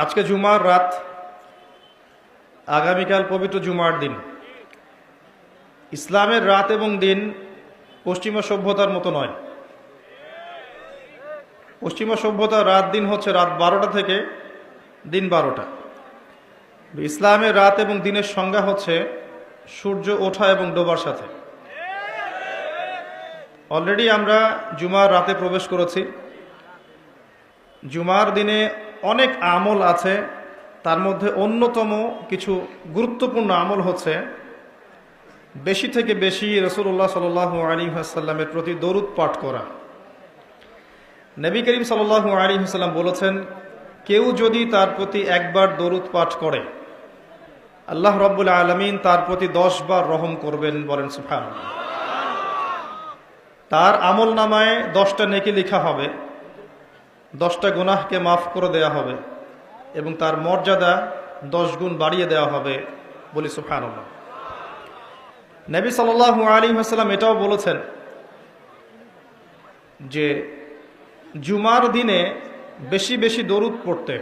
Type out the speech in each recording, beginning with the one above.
আজকে জুমার রাত, আগামীকাল পবিত্র জুমার দিন। ইসলামের রাত এবং দিন পশ্চিমা সভ্যতার মতো নয়। পশ্চিমা সভ্যতার রাত দিন হচ্ছে রাত 12টা থেকে দিন 12টা। ইসলামের রাত এবং দিনের সংজ্ঞা হচ্ছে সূর্য ওঠা এবং ডোবার সাথে। অলরেডি আমরা জুমার রাতে প্রবেশ করেছি। জুমার দিনে অনেক আমল আছে, তার মধ্যে অন্যতম কিছু গুরুত্বপূর্ণ আমল হচ্ছে বেশি থেকে বেশি রাসূলুল্লাহ সাল্লাল্লাহু আলাইহি ওয়াসাল্লামের প্রতি দরুদ পাঠ করা। নবী করিম সাল্লাল্লাহু আলাইহি ওয়াসাল্লাম বলেছেন, কেউ যদি তার প্রতি একবার দরুদ পাঠ করে আল্লাহ রাব্বুল আলামিন তার প্রতি 10 বার রহম করবেন। বলেন সুবহানাল্লাহ। তার আমল নামায় 10টা নেকি লেখা হবে, 10টা গুনাহকে মাফ করে দেয়া হবে এবং তার মর্যাদা 10 গুণ বাড়িয়ে দেওয়া হবে। বলি সুবহানাল্লাহ। নবী সাল্লাল্লাহু আলাইহি ওয়াসাল্লাম এটাও বলেছেন যে জুমার দিনে বেশি বেশি দরুদ পড়তে,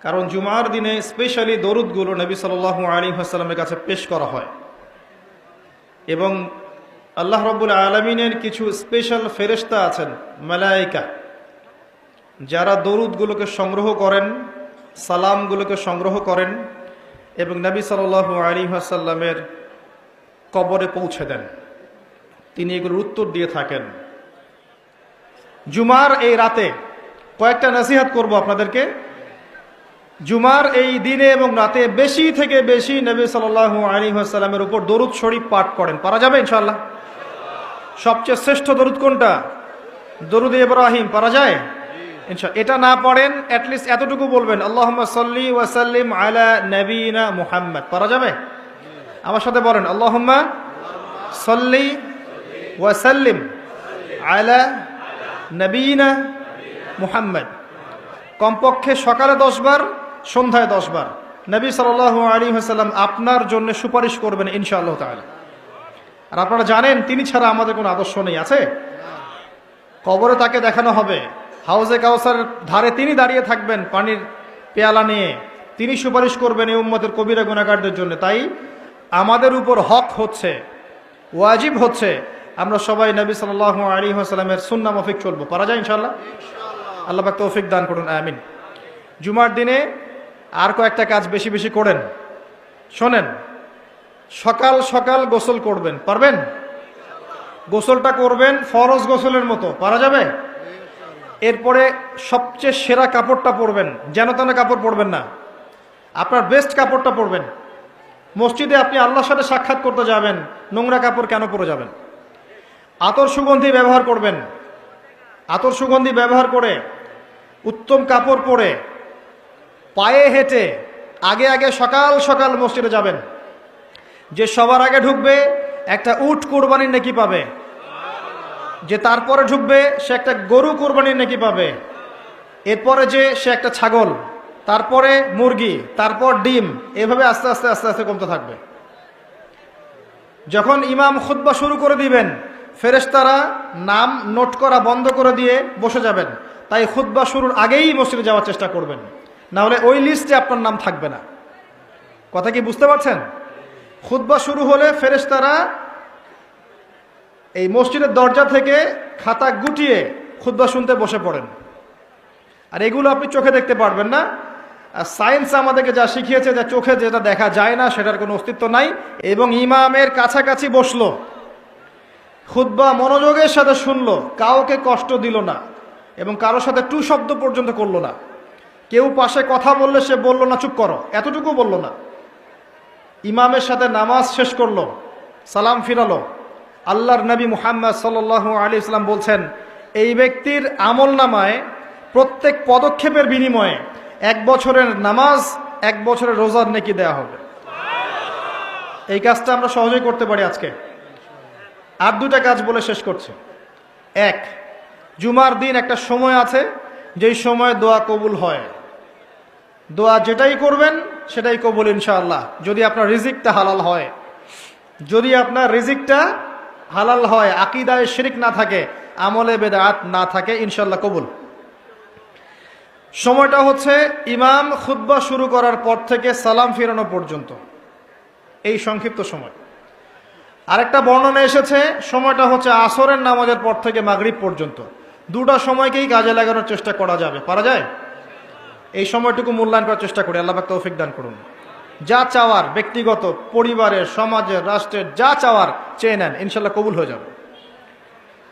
কারণ জুমার দিনে স্পেশালি দরুদগুলো নবী সাল্লাল্লাহু আলাইহি ওয়াসাল্লামের কাছে পেশ করা হয় এবং আল্লাহ রাব্বুল আলামিনের কিছু স্পেশাল ফেরেশতা আছেন, মালায়েকা, যারা দরুদগুলোকে সংগ্রহ করেন, সালামগুলোকে সংগ্রহ করেন এবং নবী সাল্লাল্লাহু আলাইহি ওয়াসাল্লামের কবরে পৌঁছে দেন। তিনি এগুলোর উত্তর দিয়ে থাকেন। জুমার এই রাতে কয়েকটা নসিহত করব আপনাদেরকে। জুমার এই দিনে এবং রাতে বেশি থেকে বেশি নবী সাল্লাল্লাহু আলাইহি ওয়াসাল্লামের উপর দরুদ শরীফ পাঠ করেন। পারা যাবে ইনশাআল্লাহ? সবচেয়ে শ্রেষ্ঠ দরুদ কোনটা? দরুদ ইব্রাহিম। পারা যায় ইনশাআল্লাহ? এটা না পড়েন, অ্যাটলিস্ট এতটুকু বলবেন, আল্লাহুম্মা সাল্লি ওয়া সাল্লিম আলা নবিয়িনা মুহাম্মদ। পারা যাবে? আমার সাথে বলেন, আল্লাহুম্মা সাল্লি ওয়া সাল্লিম আলা নবিয়িনা মুহাম্মদ। কমপক্ষে সকালে 10 বার, সন্ধ্যায় 10 বার নবী সাল্লাল্লাহু আলাইহি ওয়াসাল্লাম আপনার জন্য সুপারিশ করবেন ইনশাআল্লাহ তাআলা। আর আপনারা জানেন তিনি ছাড়া আমাদের কোনো আদর্শ নেই। আছে? কবরে তাকে দেখানো হবে, হাউজে কাউসার ধারে তিনি দাঁড়িয়ে থাকবেন পানির পেয়ালা নিয়ে, তিনি সুপারিশ করবেন এই উম্মতের কবিরা গুনাহগারদের জন্য। তাই আমাদের উপর হক হচ্ছে, ওয়াজিব হচ্ছে, আমরা সবাই নবী সাল্লাল্লাহু আলাইহি ওয়াসাল্লামের সুন্নাহ মাফিক চলবো। পারা যায় ইনশাআল্লাহ? আল্লাহ পাক তৌফিক দান করুন, আমিন। জুমার দিনে আর কয়েকটা কাজ বেশি বেশি করেন। শোনেন, সকাল সকাল গোসল করবেন। পারবেন? গোসলটা করবেন ফরজ গোসলের মতো। পারা যাবে? এরপরে সবচেয়ে সেরা কাপড়টা পরবেন, যেন তেন কাপড় পরবেন না, আপনার বেস্ট কাপড়টা পরবেন। মসজিদে আপনি আল্লাহর সাথে সাক্ষাৎ করতে যাবেন, নোংরা কাপড় কেন পরে যাবেন? আতর সুগন্ধি ব্যবহার করবেন। আতর সুগন্ধি ব্যবহার করে উত্তম কাপড় পরে পায়ে হেঁটে আগে আগে সকাল সকাল মসজিদে যাবেন। যে সবার আগে ঢুকবে একটা উট কোরবানির নেকি পাবে, যে তারপরে ঢুকবে সে একটা গরু কোরবানির নেকি পাবে, এরপরে যে সে একটা ছাগল, তারপরে মুরগি, তারপর ডিম, এভাবে আস্তে আস্তে আস্তে আস্তে কমতে থাকবে। যখন ইমাম খুতবা শুরু করে দিবেন, ফেরেশতারা নাম নোট করা বন্ধ করে দিয়ে বসে যাবেন। তাই খুতবা শুরুর আগেই মসজিদে যাওয়ার চেষ্টা করবেন, না হলে ওই লিস্টে আপনার নাম থাকবে না। কথা কি বুঝতে পারছেন? খুতবা শুরু হলে ফেরেশতারা এই মসজিদের দরজা থেকে খাতা গুটিয়ে খুতবা শুনতে বসে পড়েন। আর এগুলো আপনি চোখে দেখতে পারবেন না। আর সায়েন্স আমাদেরকে যা শিখিয়েছে, যা চোখে যেটা দেখা যায় না সেটার কোনো অস্তিত্ব নাই। এবং ইমামের কাছাকাছি বসলো, খুতবা মনোযোগের সাথে শুনলো, কাউকে কষ্ট দিল না এবং কারোর সাথে টু শব্দ পর্যন্ত করলো না। কেউ পাশে কথা বললে সে বলল না চুপ করো, এতটুকু বলল না। ইমামের সাথে নামাজ শেষ করলো, সালাম ফিরালো। আল্লাহর নবী মুহাম্মদ সাল্লাল্লাহু আলাইহি ওয়াসাল্লাম বলছেন, এই ব্যক্তির আমল নামায় প্রত্যেক পদক্ষেপের বিনিময়ে 1 বছরের নামাজ, 1 বছরের রোজার নেকি দেয়া হবে। এই কাজটা আমরা সহজেই করতে পারি আজকে। আর 2টা কাজ বলে শেষ করছে। 1, জুমার দিন একটা সময় আছে যেই সময় দোয়া কবুল হয়। দোয়া যেটাই করবেন সেটাই কবুল ইনশাআল্লাহ, যদি আপনার রিজিকটা হালাল হয়। যদি আপনার রিজিকটা হালাল হয়, আকীদায় শিরক না থাকে, আমলে বেদাত না থাকে, ইনশাআল্লাহ কবুল। সময়টা হচ্ছে ইমাম খুতবা শুরু করার পর থেকে সালাম ফিরানো পর্যন্ত, এই সংক্ষিপ্ত সময়। আরেকটা বর্ণনা এসেছে সময়টা হচ্ছে আসরের নামাজের পর থেকে মাগরিব পর্যন্ত। দুটা সময়কেই কাজে লাগানোর চেষ্টা করা যাবে, পারা যায়? এই সময়টুকু মূল্যায়ন করার চেষ্টা করি। আল্লাহ পাক তৌফিক দান করুন। যা চাওয়ার, ব্যক্তিগত, পরিবারের, সমাজের, রাষ্ট্রের যা চাওয়ার চেয়ে নেন, ইনশাল্লাহ কবুল হয়ে যাবে।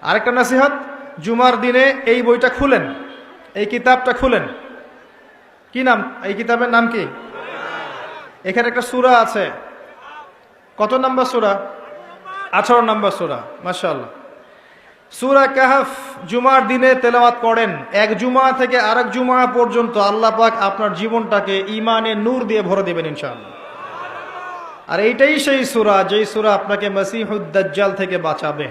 আরেকটা নসিহত, জুমার দিনে এই বইটা খুলেন, এই কিতাবটা খুলেন। কি নাম এই কিতাবের নাম? কি? এখানে একটা সূরা আছে। কত নাম্বার সূরা? 18 নম্বর সূরা। মাশাআল্লাহ। সূরা কাহফ জুমার দিনে তেলাওয়াত করেন, এক জুমা থেকে আরেক জুমা পর্যন্ত আল্লাহ পাক আপনার জীবনটাকে ঈমানের নূর দিয়ে ভরে দেবেন ইনশাআল্লাহ। আর এইটাই সেই সূরা, যেই সূরা আপনাকে মসিহুদ দাজ্জাল থেকে বাঁচাবে।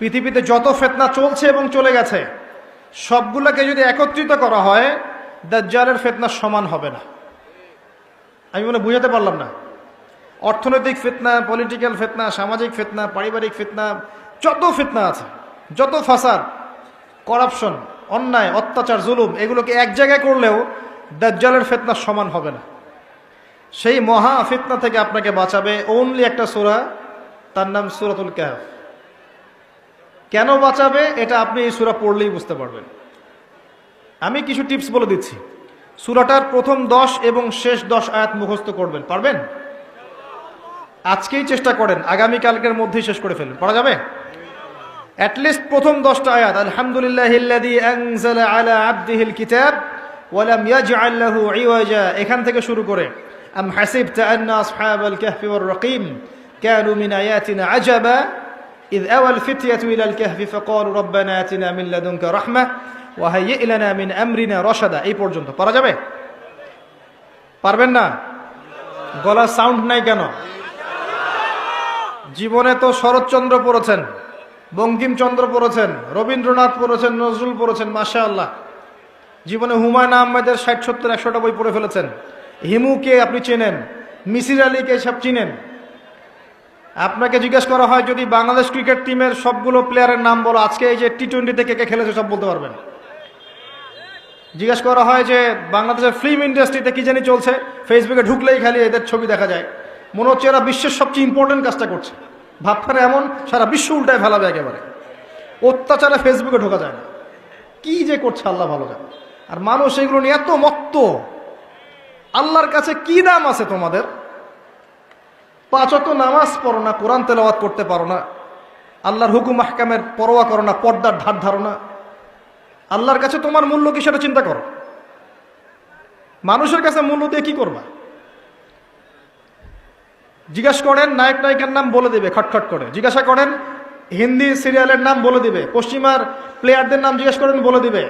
পৃথিবীতে যত ফিতনা চলছে এবং চলে গেছে, সবগুলোকে যদি একত্রিত করা হয়, দাজ্জালের ফিতনা সমান হবে না। আমি মনে বুঝাতে পারলাম না। অর্থনৈতিক ফিতনা, পলিটিক্যাল ফিতনা, সামাজিক ফিতনা, পারিবারিক ফিতনা, যত ফিতনা আছে, যত ফাসাদ, করাপশন, অন্যায়, অত্যাচার, জুলুম, এগুলোকে এক জায়গায় করলেও দাজ্জালের ফিতনা সমান হবে না। সেই মহা ফিতনা থেকে আপনাকে বাঁচাবে ওনলি একটা সূরা, তার নাম সূরাতুল কাহফ। কেন বাঁচাবে এটা আপনি এই সূরা পড়লেই বুঝতে পারবেন। আমি কিছু টিপস বলে দিচ্ছি। সূরাটার প্রথম 10 এবং শেষ 10 আয়াত মুখস্থ করবেন, পারবেন? আজকেই চেষ্টা করেন, আগামীকালকের মধ্যেই শেষ করে ফেলবেন। পারা যাবে? অ্যাটলিস্ট প্রথম 10টা আয়াত। আলহামদুলিল্লাহিল্লাযী আনজালা আলা আবদিহিল কিতাব ওয়া লাম ইয়াজআল লাহু ইওয়াজা, এখান থেকে শুরু করে আম হাসিবতা আন্না আসহাবাল কাহফি ওয়ার রাকিম কানু মিন আয়াতিনা আজাবা ইয আওয়াল ফিতয়াতু ইলাল কাহফি ফাকালু রাব্বানা আতিনা মিন লাদুনকা রাহমাহ ওয়া হাইয়্ লানা মিন আমরিনা রাশাদা, এই পর্যন্ত। পারা যাবে? পারবেন না? গলার সাউন্ড নাই কেন? জীবনে তো শরৎচন্দ্র পড়েছেন, বঙ্কিমচন্দ্র পড়েছেন, রবীন্দ্রনাথ পড়েছেন, নজরুল পড়েছেন, মাশাআল্লাহ। জীবনে হুমায়ুন আহমেদের 60, 70, 100টা বই পড়ে ফেলেছেন। হিমুকে আপনি চেনেন, মিসির আলীকে সব চিনেন। আপনাকে জিজ্ঞেস করা হয় যদি বাংলাদেশ ক্রিকেট টিমের সবগুলো প্লেয়ারের নাম বলো, আজকে এই যে টি-20 থেকে কে খেলেছে সব বলতে পারবেন। জিজ্ঞেস করা হয় যে বাংলাদেশের ফিল্ম ইন্ডাস্ট্রিতে কি জানি চলছে, ফেসবুকে ঢুকলেই খালি এদের ছবি দেখা যায়, মনে হচ্ছে এরা বিশ্বের সবচেয়ে ইম্পর্টেন্ট কাজটা করছে। ভাবখানে এমন সারা বিশ্ব উল্টায় ফেলাবে একেবারে। অত্যাচারে ফেসবুকে ঢোকা যায় না, কি যে করছে আল্লাহ ভালো জানে। আর মানুষ এগুলো নিয়ে এত মত্ত। আল্লাহর কাছে কি দাম আছে তোমাদের? 5 ওয়াক্ত নামাজ পড়ো না, কোরআন তেলাওয়াত করতে পারো না, আল্লাহর হুকুম আহকামের পরোয়া করো না, পর্দার ধার ধারো না। আল্লাহর কাছে তোমার মূল্য কি সেটা চিন্তা করো। মানুষের কাছে মূল্য দিয়ে কি করবা? জিজ্ঞাসা করেন নায়ক নায়িকার নাম বলে দিবে খটখট করে, জিজ্ঞাসা করেন হিন্দি সিরিয়ালের নাম বলে দিবে, পশ্চিমার প্লেয়ারদের নাম জিজ্ঞাসা করেন বলে দিবে,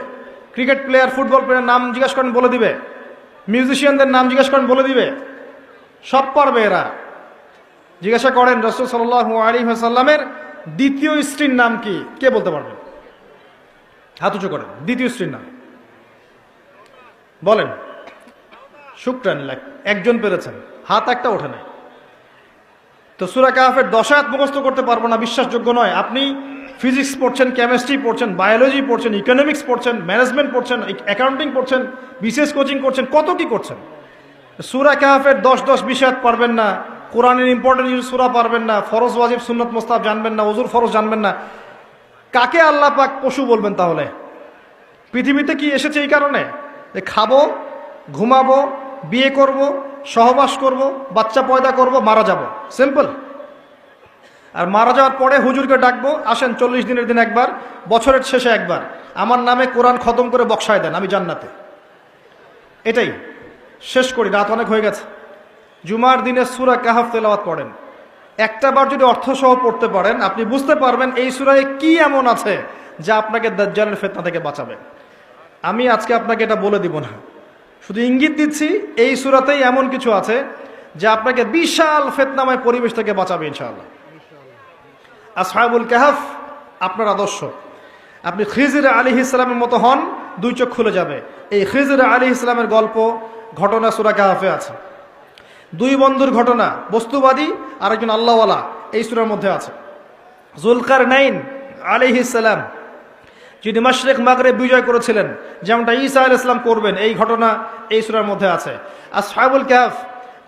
ক্রিকেট প্লেয়ার, ফুটবল প্লেয়ার নাম জিজ্ঞাসা করেন বলে দিবে, মিউজিশিয়ানদের নাম জিজ্ঞাসা করেন বলে দিবে, সব পারবে এরা। জিজ্ঞাসা করেন রাসূল সাল্লাল্লাহু আলাইহি ওয়াসাল্লামের দ্বিতীয় স্ত্রীর নাম কি, কে বলতে পারবেন? হাত উঁচু করেন। দ্বিতীয় স্ত্রীর নাম বলেন। শুকরান, একজন পেরেছেন, হাত একটা ওঠে নাই। তো সূরা কাহফের 10 আয়াত মুখস্থ করতে পারবো না, বিশ্বাসযোগ্য নয়। আপনি ফিজিক্স পড়ছেন, কেমিস্ট্রি পড়ছেন, বায়োলজি পড়ছেন, ইকোনমিক্স পড়ছেন, ম্যানেজমেন্ট পড়ছেন, অ্যাকাউন্টিং পড়ছেন, বিসিএস কোচিং করছেন, কত কি করছেন। সূরা কাহফের 10 বিষয়াত পারবেন না, কোরআনের ইম্পর্টেন্ট সূরা পারবেন না, ফরজ ওয়াজিব সুন্নত মুস্তাহাব জানবেন না, ওযুর ফরজ জানবেন না। কাকে আল্লাহ পাক পশু বলবেন তাহলে? পৃথিবীতে কি এসেছে এই কারণে যে খাবো, ঘুমাবো, বিয়ে করব, সহবাস করব, বাচ্চা পয়দা করব, মারা যাব, সিম্পল। আর মারা যাওয়ার পরে হুজুরকে ডাকবো, আসেন 40 দিনের দিন একবার, বছরের শেষে একবার আমার নামে কোরআন খতম করে বক্সায় দেন, আমি জান্নাতে। এটাই শেষ করি, রাত অনেক হয়ে গেছে। জুমার দিনে সূরা কাহফ তেলাওয়াত করেন, একটা বার যদি অর্থসহ পড়তে পারেন, আপনি বুঝতে পারবেন এই সূরায় কি এমন আছে যা আপনাকে দাজ্জালের ফিতনা থেকে বাঁচাবে। আমি আজকে আপনাকে এটা বলে দিব না, শুধু ইঙ্গিত দিচ্ছি এই সূরাতেই এমন কিছু আছে যা আপনাকে বিশাল ফিতনাময় পরিবেশ থেকে বাঁচাবে ইনশাআল্লাহ। আসহাবুল কাহফ আপনার আদর্শ। আপনি খিজির আলাইহিস সালামের মতো হন, 2 চোখ খুলে যাবে। এই খিজির আলাইহিস সালামের গল্প, ঘটনা সূরা কাহফে আছে। 2 বন্ধুর ঘটনা, বস্তুবাদী আর একজন আল্লাহওয়ালা, এই সূরার মধ্যে আছে। যুলকারনাইন আলাইহিস সালাম যিনি মাশরিক মাগরিব বিজয় করেছিলেন, যেমনটা ঈসা আলাইহিস সালাম করবেন, এই ঘটনা এই সূরার মধ্যে আছে। আসহাবুল কাহফ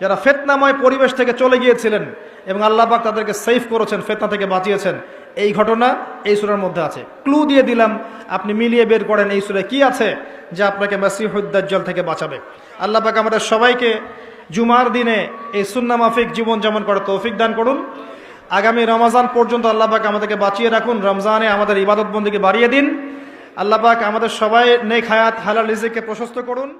যারা ফিতনাময় পরিবেশ থেকে চলে গিয়েছিলেন এবং আল্লাহ পাক তাদেরকে সেফ করেছেন, ফিতনা থেকে বাঁচিয়েছেন, এই ঘটনা এই সূরার মধ্যে আছে। ক্লু দিয়ে দিলাম, আপনি মিলিয়ে বের করেন এই সূরায় কি আছে যা আপনাকে মাসিহুদ দাজ্জাল থেকে বাঁচাবে। আল্লাহ পাক আমাদের সবাইকে জুমার দিনে এই সুন্নাহ মাফিক জীবন যেমন করে তৌফিক দান করুন। আগামী রমজান পর্যন্ত আল্লাহ পাক আমাদেরকে বাঁচিয়ে রাখুন। রমজানে আমাদের ইবাদত বন্দেগী বাড়িয়ে দিন। আল্লাহ পাক আমাদের সবাই নেক হায়াত হালাল রিজিককে প্রশস্ত করুন।